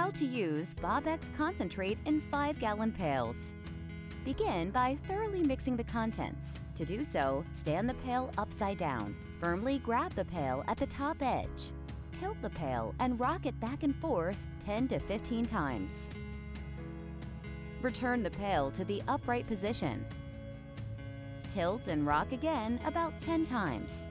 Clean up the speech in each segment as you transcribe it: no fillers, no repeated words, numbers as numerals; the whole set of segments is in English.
How to use Bobbex concentrate in 5-gallon pails. Begin by thoroughly mixing the contents. To do so, stand the pail upside down. Firmly grab the pail at the top edge. Tilt the pail and rock it back and forth 10 to 15 times. Return the pail to the upright position. Tilt and rock again about 10 times.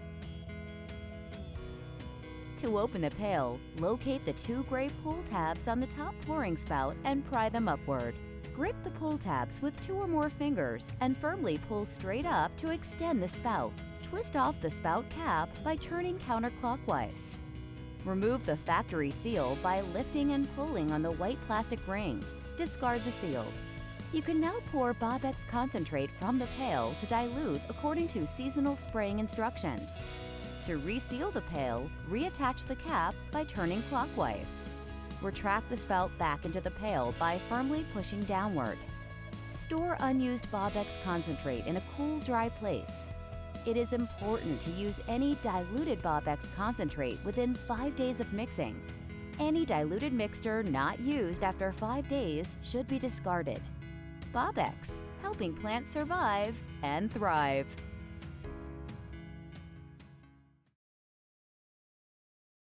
To open the pail, locate the 2 gray pull tabs on the top pouring spout and pry them upward. Grip the pull tabs with 2 or more fingers and firmly pull straight up to extend the spout. Twist off the spout cap by turning counterclockwise. Remove the factory seal by lifting and pulling on the white plastic ring. Discard the seal. You can now pour Bobbex concentrate from the pail to dilute according to seasonal spraying instructions. To reseal the pail, reattach the cap by turning clockwise. Retract the spout back into the pail by firmly pushing downward. Store unused Bobbex concentrate in a cool, dry place. It is important to use any diluted Bobbex concentrate within 5 days of mixing. Any diluted mixture not used after 5 days should be discarded. Bobbex, helping plants survive and thrive.